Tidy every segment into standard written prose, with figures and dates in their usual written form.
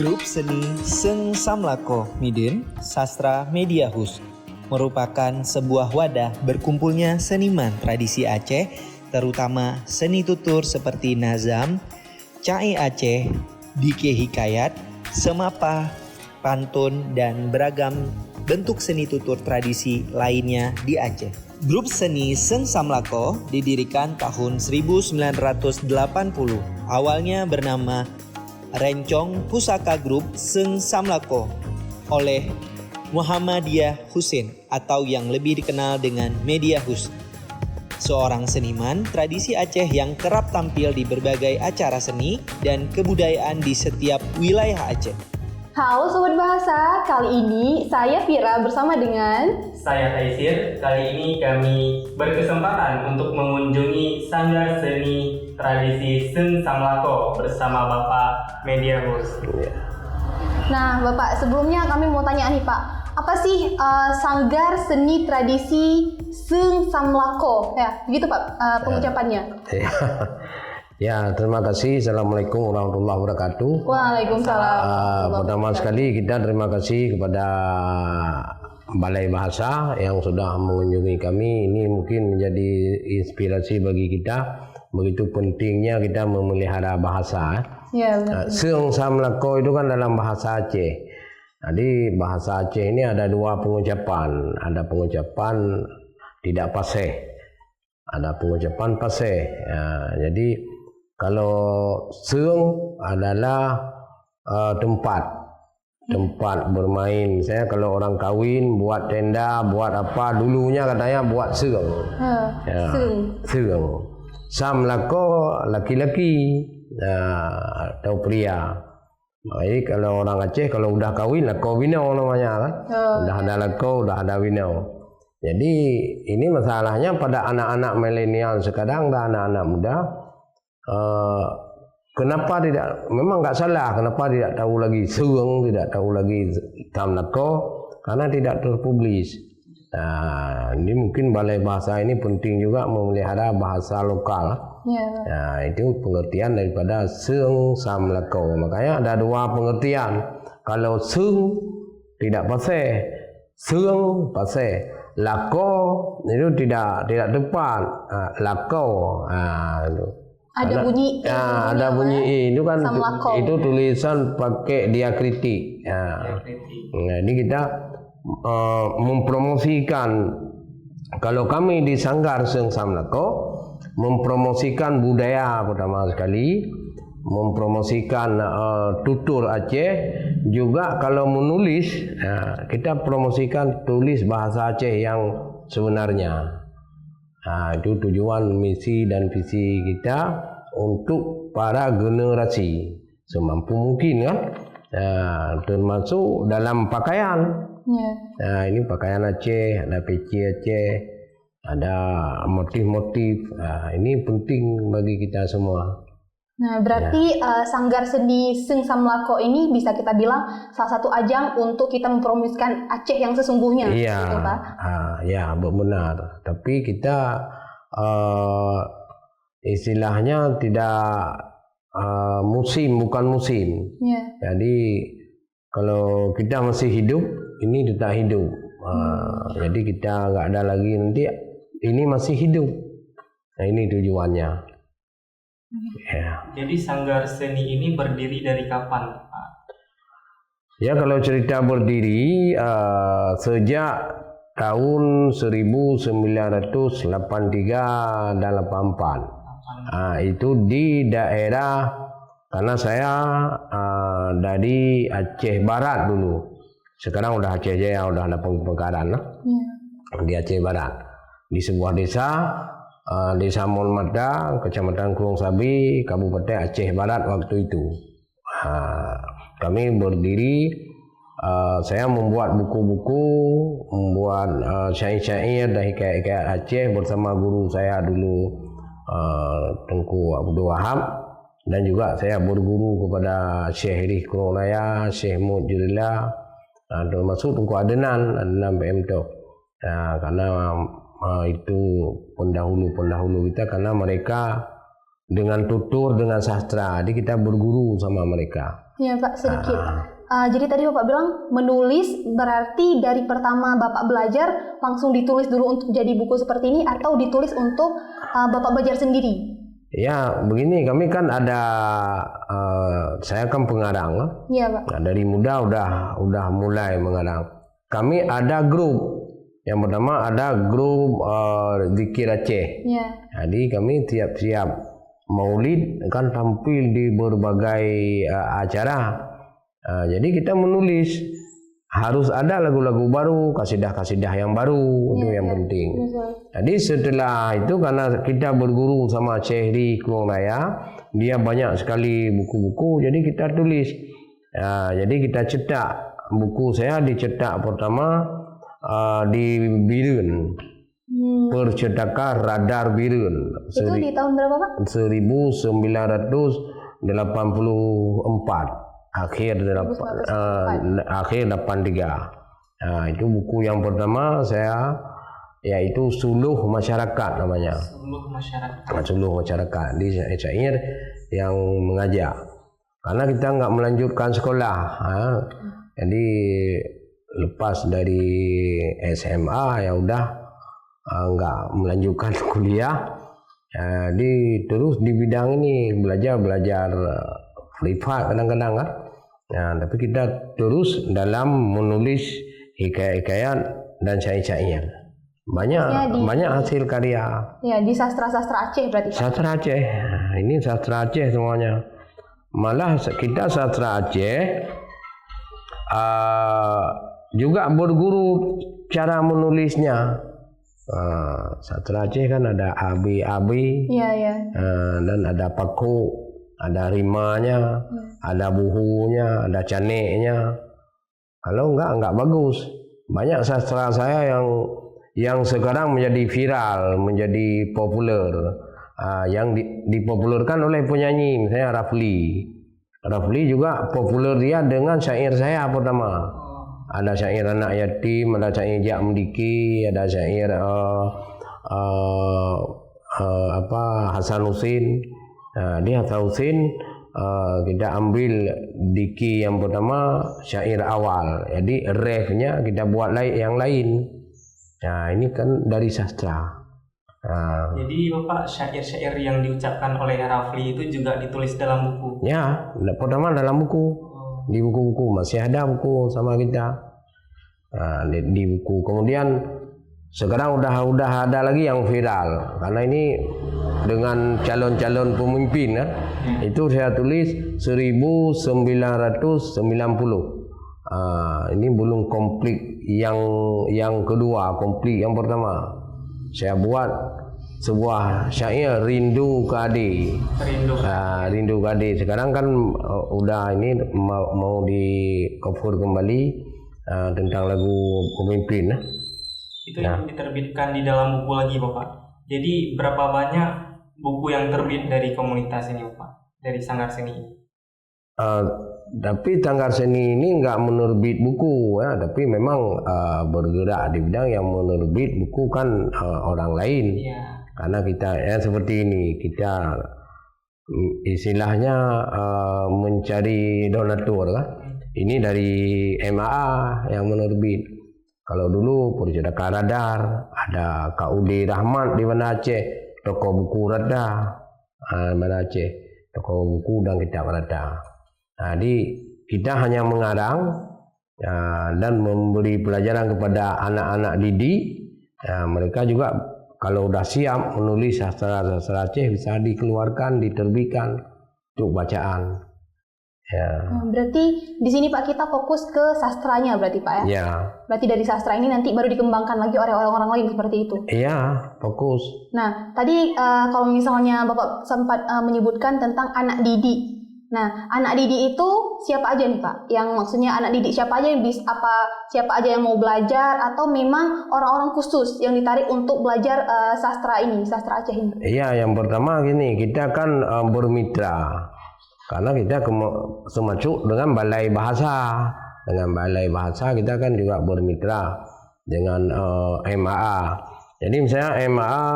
Grup seni Seung Samlako Midin Sastra Media Hus merupakan sebuah wadah berkumpulnya seniman tradisi Aceh, terutama seni tutur seperti nazam, cae Aceh, dike hikayat, semapa, pantun, dan beragam bentuk seni tutur tradisi lainnya di Aceh. Grup seni Seung Samlako didirikan tahun 1980. Awalnya bernama Rencong Pusaka Grup Seung Samlako oleh Muhammadiyah Husin atau yang lebih dikenal dengan Media Hus, seorang seniman tradisi Aceh yang kerap tampil di berbagai acara seni dan kebudayaan di setiap wilayah Aceh. Halo Sobat Bahasa, kali ini saya Vira bersama dengan saya Taisir. Kali ini kami berkesempatan untuk mengunjungi Sanggar Seni Tradisi Seung Samlako bersama Bapak Media Hus. Nah Bapak, sebelumnya kami mau tanya nih Pak, apa sih Sanggar Seni Tradisi Seung Samlako? Ya, begitu Pak pengucapannya. Ya, terima kasih. Assalamualaikum warahmatullahi wabarakatuh. Waalaikumsalam. Pertama sekali kita terima kasih kepada Balai Bahasa yang sudah mengunjungi kami. Ini mungkin menjadi inspirasi bagi kita. Begitu pentingnya kita memelihara bahasa. Ya, benar. Seung Samlako itu kan dalam bahasa Aceh. Jadi bahasa Aceh ini ada dua pengucapan. Ada pengucapan tidak paseh, ada pengucapan paseh. Jadi kalau seung adalah tempat bermain. Misalnya kalau orang kawin buat tenda, buat apa, dulunya katanya buat seung. Seung. Samlako laki-laki atau pria. Jadi kalau orang Aceh kalau udah kawin lako winau namanya kan. Udah ada lako, udah ada winau. Jadi ini masalahnya pada anak-anak milenial sekarang dan anak-anak muda. Kenapa tidak, memang nggak salah, kenapa tidak tahu lagi seung, tidak tahu lagi samlako, karena tidak terpublis. Nah, ini mungkin Balai Bahasa ini penting juga memelihara bahasa lokal. Nah, itu pengertian daripada Seung Samlako. Makanya ada dua pengertian. Kalau seung tidak paseh, seung paseh. Lako itu tidak tepat. Lako. Itu. Ada bunyi ada bunyi itu kan Samlako. Itu tulisan pakai diakritik. Nah, ini kita mempromosikan, kalau kami di Sanggar Seung Samlako mempromosikan budaya pertama sekali, mempromosikan tutur Aceh, juga kalau menulis kita promosikan tulis bahasa Aceh yang sebenarnya. Nah, itu tujuan, misi dan visi kita untuk para generasi semampu mungkin kan. Nah, termasuk dalam pakaian. Nah, ini pakaian Aceh, ada peci Aceh, ada motif-motif. Nah, ini penting bagi kita semua. Nah, berarti Sanggar Seni Seung Samlako ini bisa kita bilang salah satu ajang untuk kita mempromosikan Aceh yang sesungguhnya. Iya, gitu, Pak? Ya benar. Tapi kita istilahnya tidak bukan musim. Jadi kalau kita masih hidup, ini tetap hidup. Jadi kita nggak ada lagi nanti, ini masih hidup. Nah, ini tujuannya. Jadi Sanggar Seni ini berdiri dari kapan, Pak? Ya, kalau cerita berdiri sejak tahun 1983 dan 84. Itu di daerah, karena saya dari Aceh Barat dulu. Sekarang udah Aceh Jaya, udah ada pemekaran di Aceh Barat. Di sebuah Desa Monmada, Kecamatan Kurung Sabi, Kabupaten Aceh Barat waktu itu. Kami berdiri, saya membuat buku-buku, membuat syair-syair dan hikayat-hikayat Aceh bersama guru saya dulu, Tengku Abdul Wahab, dan juga saya berguru kepada Syekh Hirih Kurunaya, Syekh Mujrillah, termasuk Tengku Adenan PM Tok. Karena itu pendahulu kita, karena mereka dengan tutur, dengan sastra, jadi kita berguru sama mereka. Ya Pak, sedikit. Jadi tadi Bapak bilang menulis berarti dari pertama Bapak belajar langsung ditulis dulu untuk jadi buku seperti ini atau ditulis untuk Bapak belajar sendiri? Ya, begini, kami kan ada, saya kan pengarang. Iya Pak. Nah, dari muda udah mulai mengarang. Kami ada grup. Yang pertama ada grup Zikir Aceh. Iya. Jadi kami tiap-tiap Maulid kan tampil di berbagai acara. Jadi kita menulis, harus ada lagu-lagu baru, kasidah-kasidah yang baru, itu yang penting. Jadi setelah itu karena kita berguru sama Syekh di Kulon Raya, dia banyak sekali buku-buku, jadi kita tulis. Jadi kita cetak, buku saya dicetak pertama di Birun, Percetakan Radar Birun. Itu di tahun berapa Pak? 1984. Akhir 83. Itu buku yang pertama saya, yaitu Suluh Masyarakat namanya. Suluh Masyarakat di syair yang mengajak. Karena kita nggak melanjutkan sekolah, jadi lepas dari SMA ya udah nggak melanjutkan kuliah. Jadi terus di bidang ini belajar privat kadang-kadang kan. Tapi kita terus dalam menulis hikayat dan syair-syair. Banyak hasil karya. Ya, di sastra-sastra Aceh berarti Pak? Sastra Aceh. Ini sastra Aceh semuanya. Malah kita sastra Aceh juga berguru cara menulisnya. Sastra Aceh kan ada abi-abi. Iya. Dan ada paku. Ada rimanya, ada buhunya, ada caneknya. Kalau enggak bagus. Banyak sastra saya yang sekarang menjadi viral, menjadi populer. Yang dipopulerkan oleh penyanyi, misalnya Rafli. Rafli juga populer dia dengan syair saya pertama. Ada syair anak yatim, ada syair Jak Mendiki, ada syair Hasan Husin. Di Hasan Husin kita ambil diki yang pertama syair awal, jadi refnya kita buat yang lain. Ini kan dari sastra. Jadi Bapak syair-syair yang diucapkan oleh Rafli itu juga ditulis dalam buku? Ya, pertama dalam buku. Di buku-buku masih ada buku sama kita. Di buku. Kemudian sekarang udah ada lagi yang viral karena ini dengan calon-calon pemimpin itu saya tulis 1990. Ini belum komplit yang kedua, komplit yang pertama. Saya buat sebuah syair Rindu Kade. Rindu Kade. Sekarang kan udah ini mau di cover kembali tentang lagu pemimpin. Itu yang diterbitkan di dalam buku lagi Bapak. Jadi berapa banyak buku yang terbit dari komunitas ini Bapak? Dari Sanggar Seni ini? Tapi Sanggar Seni ini nggak menerbit buku ya, tapi memang bergerak di bidang yang menerbit buku kan orang lain. Iya. Karena kita seperti ini, kita istilahnya mencari donatur kan. Ini dari MAA yang menerbit. Kalau dulu Percetakan Radar, ada KUD Rahmat di Banda Aceh, toko buku Radar di Banda Aceh, toko buku dan kitab Radar. Jadi kita hanya mengarang dan memberi pelajaran kepada anak-anak didik. Mereka juga kalau sudah siap menulis sastra Aceh bisa dikeluarkan, diterbitkan untuk bacaan. Ya. Berarti di sini Pak kita fokus ke sastranya berarti Pak ya? Ya. Berarti dari sastra ini nanti baru dikembangkan lagi oleh orang-orang lain seperti itu? Iya, fokus. Nah, tadi kalau misalnya Bapak sempat menyebutkan tentang anak didik. Nah, anak didik itu siapa aja nih Pak? Yang maksudnya anak didik siapa aja yang siapa aja yang mau belajar atau memang orang-orang khusus yang ditarik untuk belajar sastra Aceh ini? Iya, yang pertama gini, kita kan bermitra. Karena kita semacu dengan Balai Bahasa. Dengan Balai Bahasa kita kan juga bermitra dengan MAA. Jadi misalnya MAA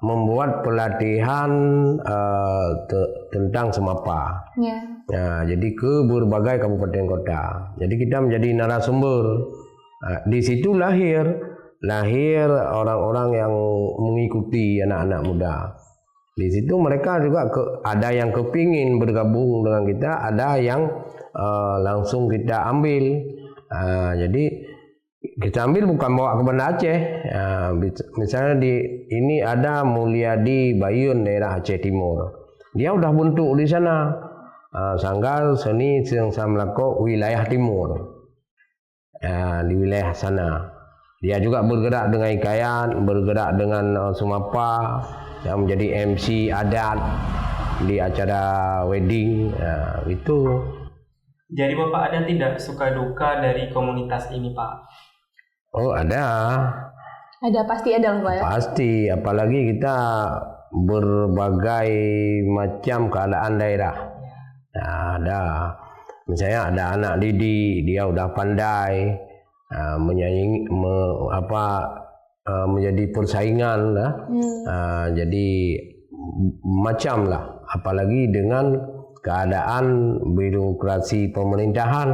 membuat pelatihan tentang semapa. Yeah. Nah, jadi ke berbagai kabupaten kota. Jadi kita menjadi narasumber. Di situ lahir orang-orang yang mengikuti anak-anak muda. Di situ mereka juga ada yang kepingin bergabung dengan kita, ada yang langsung kita ambil. Jadi kita ambil bukan bawa ke Banda Aceh. Misalnya ini ada Mulyadi Bayun daerah Aceh Timur. Dia udah bentuk di sana Sanggar Seni Seung Samlako wilayah Timur. Di wilayah sana. Dia juga bergerak dengan Ikayan, bergerak dengan Sumapa, yang menjadi MC adat di acara wedding. Itu. Jadi Bapak ada tidak suka duka dari komunitas ini, Pak? Oh, ada. Ada, pasti ada lah Pak ya. Pasti, apalagi kita berbagai macam keadaan daerah. Nah, ada. Misalnya ada anak didik, dia udah pandai menyaingi menjadi persaingan lah. Jadi macam lah, apalagi dengan keadaan birokrasi pemerintahan.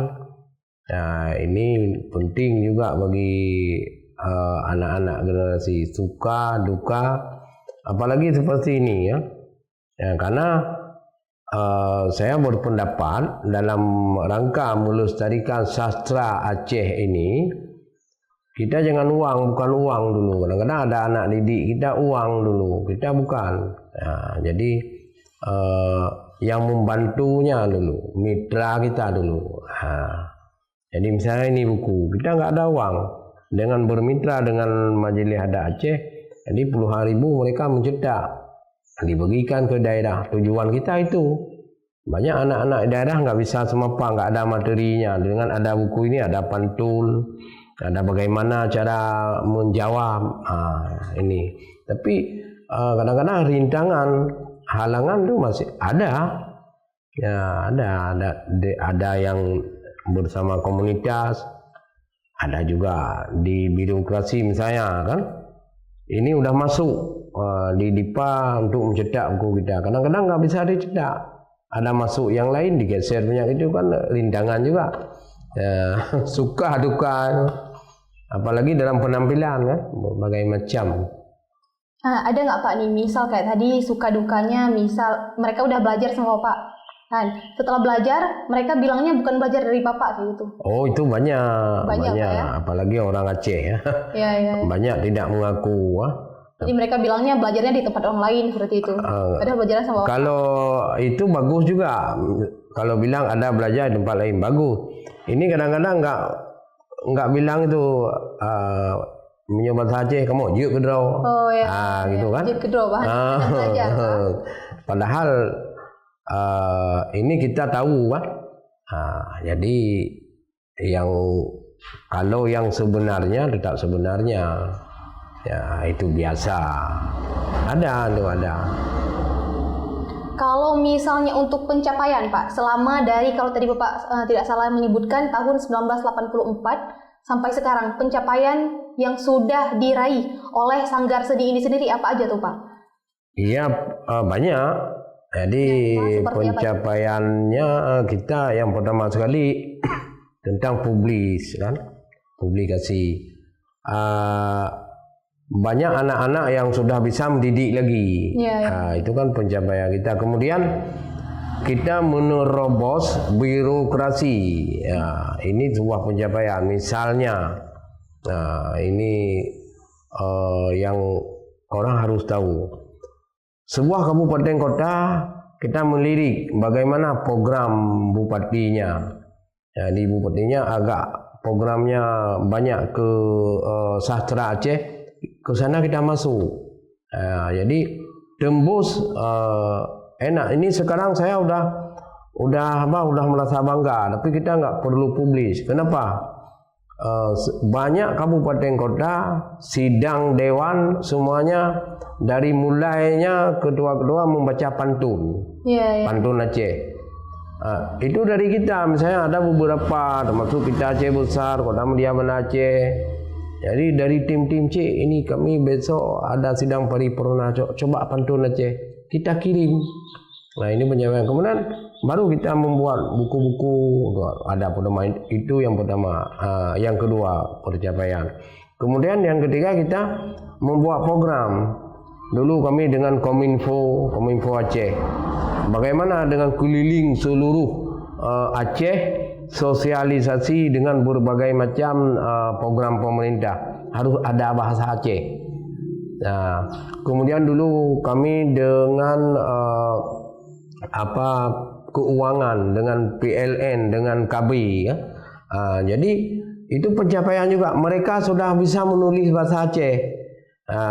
Ini penting juga bagi anak-anak generasi, suka duka, apalagi seperti ini ya. Karena saya berpendapat dalam rangka melestarikan sastra Aceh ini, kita jangan bukan uang dulu. Kadang-kadang ada anak didik kita uang dulu, kita bukan. Jadi yang membantunya dulu, mitra kita dulu. Jadi misalnya ini buku, kita nggak ada uang. Dengan bermitra dengan Majelis Adat Aceh, jadi puluhan ribu mereka mencetak, dibagikan ke daerah. Tujuan kita itu banyak anak-anak daerah nggak bisa semapa, nggak ada materinya. Dengan ada buku ini, ada pantun, ada bagaimana cara menjawab ini. Tapi kadang-kadang rintangan, halangan itu masih ada. Ya, ada yang bersama komunitas, ada juga di birokrasi misalnya kan. Ini udah masuk di DIPA untuk mencetak buku kita. Kadang-kadang nggak bisa dicetak. Ada masuk yang lain digeser banyak, itu kan rintangan juga. Suka duka, apalagi dalam penampilan kan, berbagai macam. Ada nggak Pak nih, misal kayak tadi suka dukanya, misal mereka udah belajar sama Bapak, kan setelah belajar mereka bilangnya bukan belajar dari Bapak kayak gitu. Oh, itu banyak. Pak, ya? Apalagi orang Aceh ya. Ya. Banyak tidak mengaku. Jadi mereka bilangnya belajarnya di tempat orang lain seperti itu. Padahal belajarnya sama Bapak. Kalau itu bagus juga. Kalau bilang ada belajar di tempat lain, bagus. Ini kadang-kadang nggak bilang itu menyobat Aceh, kamu yuk ke draw. Oh ya. Gitu kan? Yuk ke draw, belajar. Padahal ini kita tahu kan. Jadi kalau yang sebenarnya tetap sebenarnya. Ya, itu biasa. Ada. Kalau misalnya untuk pencapaian Pak, selama dari kalau tadi Bapak tidak salah menyebutkan tahun 1984 sampai sekarang, pencapaian yang sudah diraih oleh Sanggar Seni ini sendiri apa aja tuh Pak? Iya, banyak. Jadi pencapaiannya kita yang pertama sekali tentang publikasi. Banyak anak-anak yang sudah bisa mendidik lagi. Itu kan pencapaian kita. Kemudian kita menerobos birokrasi. Ini sebuah pencapaian. Misalnya, ini yang orang harus tahu. Sebuah kabupaten kota kita melirik bagaimana program bupatinya. Di bupatinya programnya banyak ke sastra Aceh. Ke sana kita masuk. Jadi tembus enak. Ini sekarang saya udah merasa bangga, tapi kita nggak perlu publis. Kenapa? Banyak kabupaten kota, sidang dewan semuanya dari mulainya ketua-ketua membaca pantun. Pantun Aceh. Itu dari kita. Misalnya ada beberapa, termasuk kita Aceh Besar, Kota Mendiaman Aceh. Jadi dari tim-tim C ini kami besok ada sidang paripurna, coba pantun Aceh, kita kirim. Nah ini pencapaian. Kemudian baru kita membuat buku-buku. Ada pertama itu yang pertama. Yang kedua pencapaian. Kemudian yang ketiga kita membuat program. Dulu kami dengan Kominfo Aceh. Bagaimana dengan keliling seluruh Aceh, sosialisasi dengan berbagai macam program pemerintah. Harus ada bahasa Aceh. Nah, kemudian dulu kami dengan keuangan, dengan PLN, dengan KB ya. Jadi itu pencapaian juga. Mereka sudah bisa menulis bahasa Aceh.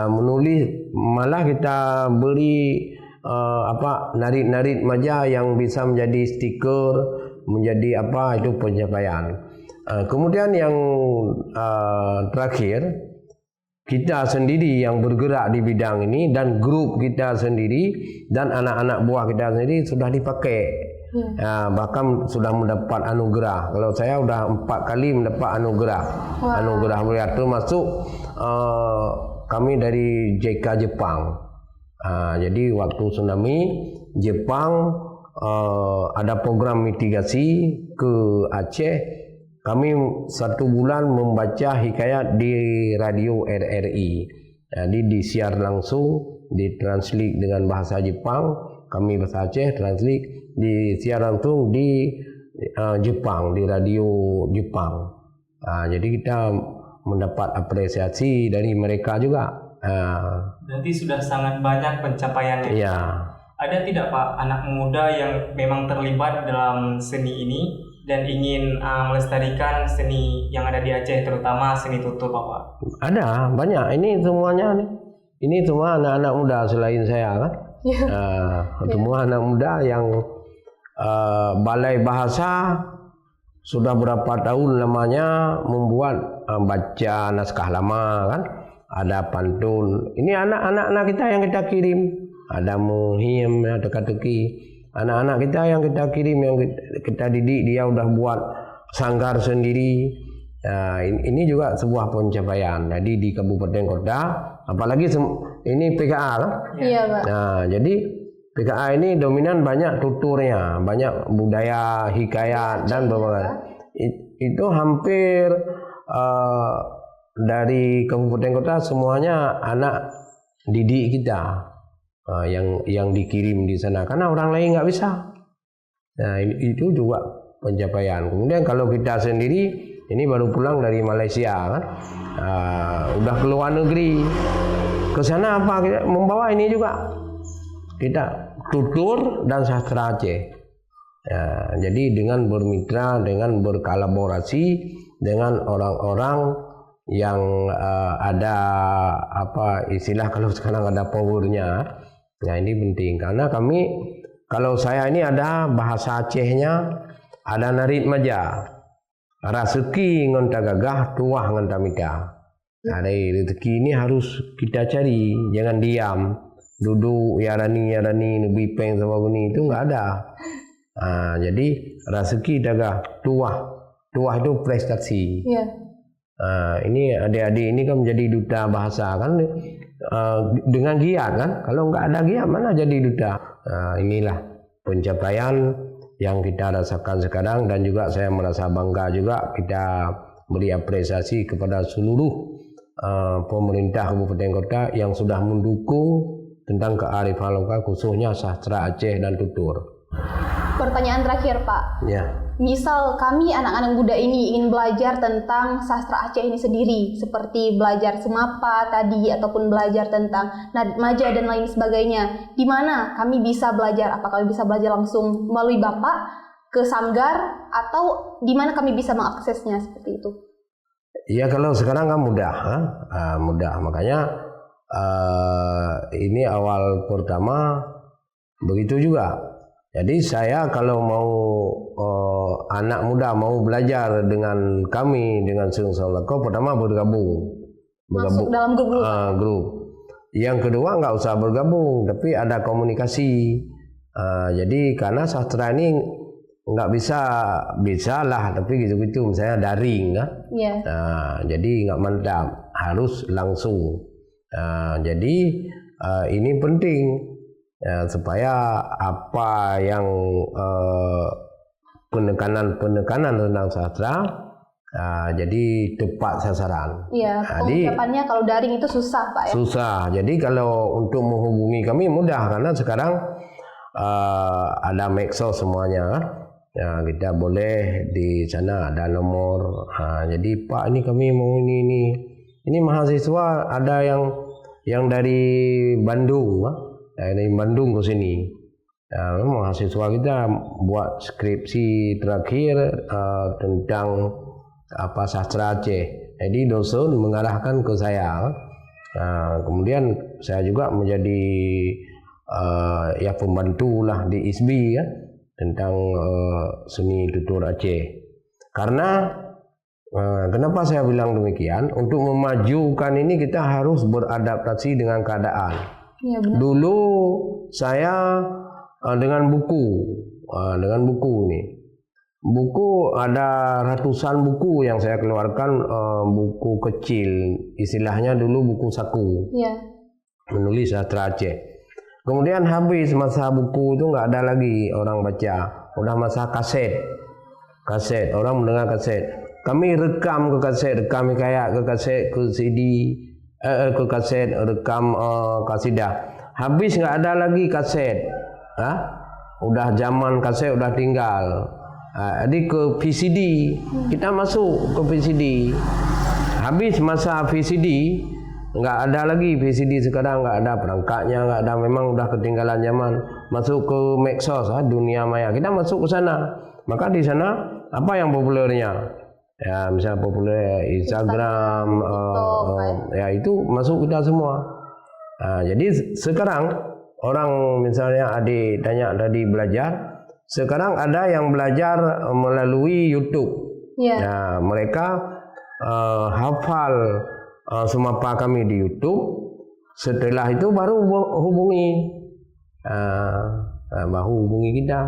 Menulis, malah kita beri narit-narit maja yang bisa menjadi stiker, menjadi itu pencapaian. Kemudian yang terakhir, kita sendiri yang bergerak di bidang ini dan grup kita sendiri dan anak-anak buah kita sendiri sudah dipakai. Bahkan sudah mendapat anugerah. Kalau saya sudah 4 kali mendapat anugerah. Anugerah mulia, termasuk kami dari JK Jepang. Jadi waktu tsunami Jepang ada program mitigasi ke Aceh. Kami 1 bulan membaca hikayat di radio RRI. Jadi disiar langsung, ditranslate dengan bahasa Jepang. Kami bahasa Aceh, translate, disiar langsung di Jepang, di radio Jepang. Jadi kita mendapat apresiasi dari mereka juga. Berarti sudah sangat banyak pencapaiannya. Iya. Ada tidak Pak anak muda yang memang terlibat dalam seni ini dan ingin melestarikan seni yang ada di Aceh, terutama seni tutur Pak? Ada, banyak. Ini semuanya nih. Ini semua anak-anak muda selain saya kan. Semua anak muda yang balai bahasa sudah berapa tahun lamanya membuat baca naskah lama kan. Ada pantun. Ini anak-anak kita yang kita kirim. Ada muhim, ada teka-teki. Anak-anak kita yang kita kirim, yang kita didik, dia udah buat sanggar sendiri. Ini juga sebuah pencapaian. Jadi di kabupaten kota, apalagi ini PKA kan? Iya, Pak. Nah, jadi PKA ini dominan banyak tuturnya, banyak budaya, hikayat dan berbagai. Itu hampir dari kabupaten kota semuanya anak didik kita yang dikirim di sana, karena orang lain nggak bisa. Nah itu juga pencapaian. Kemudian kalau kita sendiri ini baru pulang dari Malaysia kan, udah ke luar negeri, ke sana apa kita membawa ini juga, kita tutur dan sastra Aceh. Jadi dengan bermitra, dengan berkolaborasi dengan orang-orang yang ada istilah kalau sekarang ada powernya. Nah ini penting karena kalau saya ini ada bahasa Acehnya, ada narit maja, raseki ngonta gagah, tuah ngonta mita. Nah, rezeki ini harus kita cari, jangan diam, duduk yarani nebi peng sama gini, itu nggak ada. Jadi raseki daga, tuah itu prestasi. Ini adik-adik ini kan menjadi duta bahasa kan, dengan giat kan. Kalau nggak ada giat mana jadi duta. Inilah pencapaian yang kita rasakan sekarang, dan juga saya merasa bangga juga kita beri apresiasi kepada seluruh pemerintah kabupaten kota yang sudah mendukung tentang kearifan lokal, khususnya sastra Aceh dan tutur. Pertanyaan terakhir Pak. Ya. Misal kami anak-anak muda ini ingin belajar tentang sastra Aceh ini sendiri, seperti belajar Semapa tadi ataupun belajar tentang narit maja dan lain sebagainya. Di mana kami bisa belajar? Apakah kami bisa belajar langsung melalui Bapak ke Sanggar, atau di mana kami bisa mengaksesnya seperti itu? Ya kalau sekarang kan mudah, mudah. Makanya ini awal pertama begitu juga. Jadi saya kalau mau anak muda mau belajar dengan kami, dengan Seung Samlako, pertama bergabung. Masuk dalam grup. Yang kedua nggak usah bergabung, tapi ada komunikasi. Jadi karena sastra ini nggak bisa lah, tapi gitu-gitu misalnya daring kan. Jadi nggak mantap, harus langsung. Jadi ini penting. supaya apa yang penekanan tentang sastra jadi tepat sasaran. Iya, Jadi pengucapannya kalau daring itu susah Pak ya. susah. Jadi kalau untuk menghubungi kami mudah karena sekarang ada medsos semuanya. Ya, kita boleh di sana ada nomor. Jadi Pak ini kami mau ini. Ini mahasiswa ada yang dari Bandung, dari Bandung ke sini. Ya, mahasiswa kita buat skripsi terakhir tentang sastra Aceh. Jadi dosen mengarahkan ke saya. Kemudian saya juga menjadi pembantu lah di ISBI ya, tentang seni tutur Aceh. Karena kenapa saya bilang demikian? Untuk memajukan ini kita harus beradaptasi dengan keadaan. Iya benar. Dulu saya dengan buku ini. Buku ada ratusan buku yang saya keluarkan, buku kecil, istilahnya dulu buku saku. Iya. Menulis sastra Aceh. Kemudian habis masa buku itu nggak ada lagi orang baca. Udah masa kaset. Orang mendengar kaset. Kami rekam ke kaset, kami kayak ke kaset, ke CD, ke kaset, rekam kasidah. Habis nggak ada lagi kaset. Udah zaman kaset udah tinggal. Jadi ke VCD, kita masuk ke VCD. Habis masa VCD, nggak ada lagi VCD sekarang, nggak ada perangkatnya, nggak ada, memang udah ketinggalan zaman. Masuk ke medsos, dunia maya, kita masuk ke sana. Maka di sana apa yang populernya? Ya misalnya populer Instagram, ya itu masuk kita semua. Jadi sekarang orang misalnya adik tanya tadi belajar, sekarang ada yang belajar melalui YouTube. Yeah. Nah, mereka hafal semapa kami di YouTube. Setelah itu baru hubungi, kita.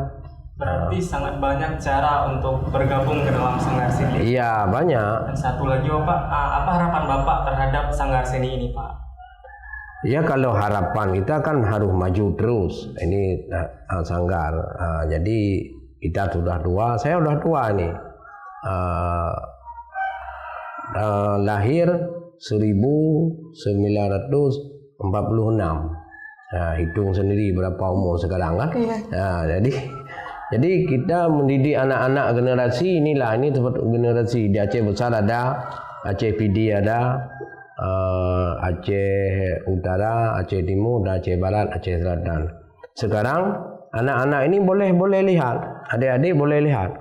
Berarti sangat banyak cara untuk bergabung ke dalam Sanggar Seni. Iya banyak. Dan satu lagi Pak, apa harapan Bapak terhadap Sanggar Seni ini Pak? Ya kalau harapan kita kan harus maju terus. Ini sanggar. Jadi kita sudah tua. Saya sudah tua nih. Lahir 1946. Hitung sendiri berapa umur sekarang kan? Iya. Jadi kita mendidik anak-anak generasi inilah. Ini generasi di Aceh Besar ada, Aceh PD ada, Aceh Utara, Aceh Timur, dan Aceh Barat, Aceh Selatan. Sekarang anak-anak ini boleh lihat, adik-adik boleh lihat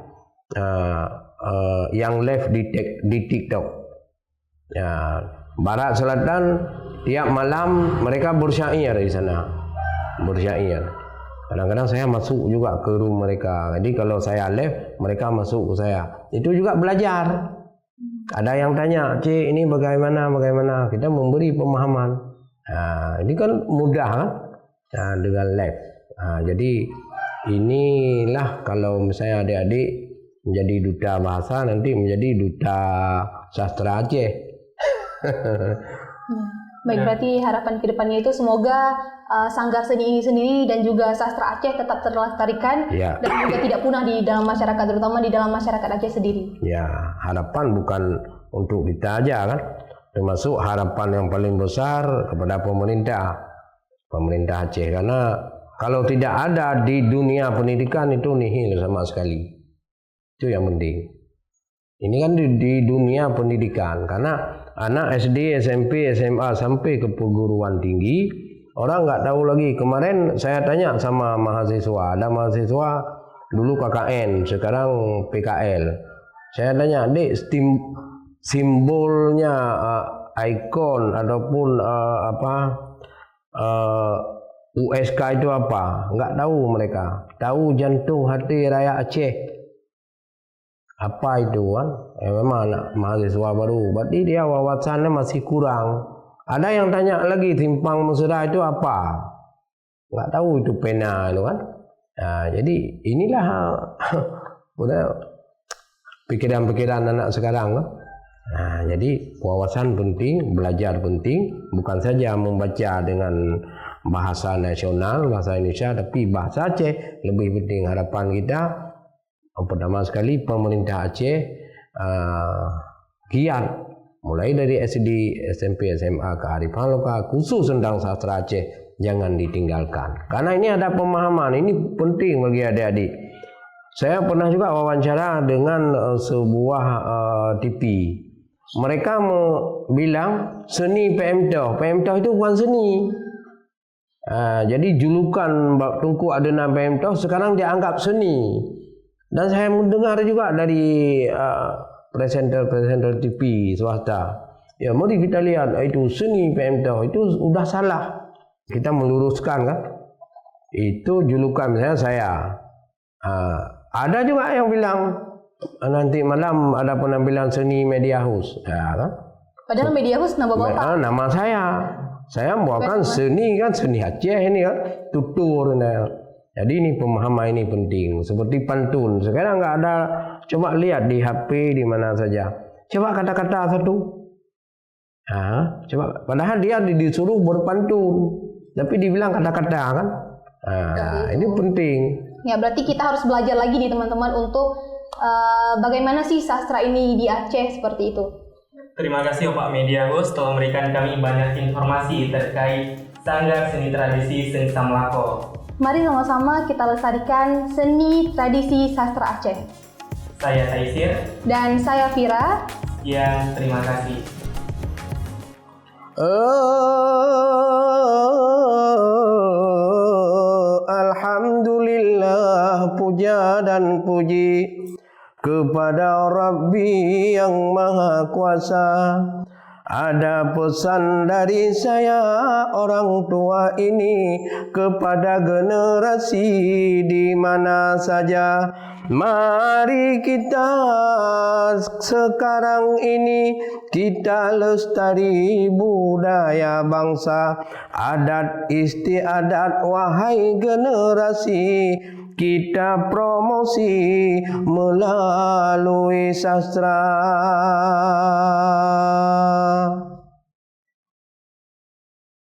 yang live di TikTok. Ya, Barat Selatan tiap malam mereka bersyair di sana, bersyair. Kadang-kadang saya masuk juga ke room mereka. Jadi kalau saya live, mereka masuk ke saya. Itu juga belajar. Ada yang tanya, Cik ini bagaimana? Kita memberi pemahaman. Ini kan mudah kan? Dengan live. Jadi inilah kalau misalnya adik-adik menjadi duta bahasa, nanti menjadi duta sastra Aceh. Baik, berarti harapan kedepannya itu semoga Sanggar Seni ini sendiri dan juga sastra Aceh tetap terlestarikan dan juga tidak punah di dalam masyarakat, terutama di dalam masyarakat Aceh sendiri. Ya, harapan bukan untuk kita aja kan, termasuk harapan yang paling besar kepada pemerintah Aceh, karena kalau tidak ada di dunia pendidikan itu nihil sama sekali. Itu yang penting. Ini kan di dunia pendidikan, karena anak SD, SMP, SMA sampai ke perguruan tinggi, orang nggak tahu lagi. Kemarin saya tanya sama mahasiswa, ada mahasiswa dulu KKN, sekarang PKL. Saya tanya, Dek, simbolnya ikon ataupun USK itu apa? Nggak tahu mereka. Tahu jantung hati rakyat Aceh. Apa itu kan? Memang anak mahasiswa baru, berarti dia wawasannya masih kurang. Ada yang tanya lagi, timpang mesra itu apa? Nggak tahu itu pena itu kan? Jadi inilah pikiran-pikiran anak sekarang kan? Jadi wawasan penting, belajar penting, bukan saja membaca dengan bahasa nasional, bahasa Indonesia, tapi bahasa Aceh lebih penting. Harapan kita pertama sekali pemerintah Aceh giat mulai dari SD, SMP, SMA, kearifan lokal khusus tentang sastra Aceh jangan ditinggalkan. Karena ini ada pemahaman, ini penting bagi adik-adik. Saya pernah juga wawancara dengan sebuah TV. Mereka bilang seni PMTOH. PMTOH itu bukan seni. Jadi julukan Tunku Adena PMTOH sekarang dianggap seni. Dan saya mendengar juga dari presenter TV swasta. Ya, mari kita lihat itu seni PMTOH itu sudah salah. Kita meluruskan kan. Itu julukan misalnya saya. Ada juga yang bilang nanti malam ada penampilan seni media house. Ya, kan? Padahal media house nama bapak. Nama saya. Saya membawakan seni kan, seni Aceh ini kan, tutur. Jadi ini pemahaman ini penting. Seperti pantun. Sekarang nggak ada. Coba lihat di HP di mana saja. Coba kata-kata satu. Coba. Padahal dia disuruh berpantun, tapi dibilang kata-kata kan. Ini penting. Ya berarti kita harus belajar lagi nih teman-teman untuk bagaimana sih sastra ini di Aceh seperti itu. Terima kasih Pak Media Host telah memberikan kami banyak informasi terkait Sanggar Seni Tradisi Seung Samlako. Mari sama-sama kita lestarikan seni tradisi sastra Aceh. Saya Taisir. Dan saya Vira. Sekian, terima kasih. Alhamdulillah, puja dan puji kepada Rabbi yang Maha Kuasa. Ada pesan dari saya orang tua ini kepada generasi di mana saja. Mari kita sekarang ini kita lestari budaya bangsa, adat istiadat wahai generasi. Kita promosi melalui sastra.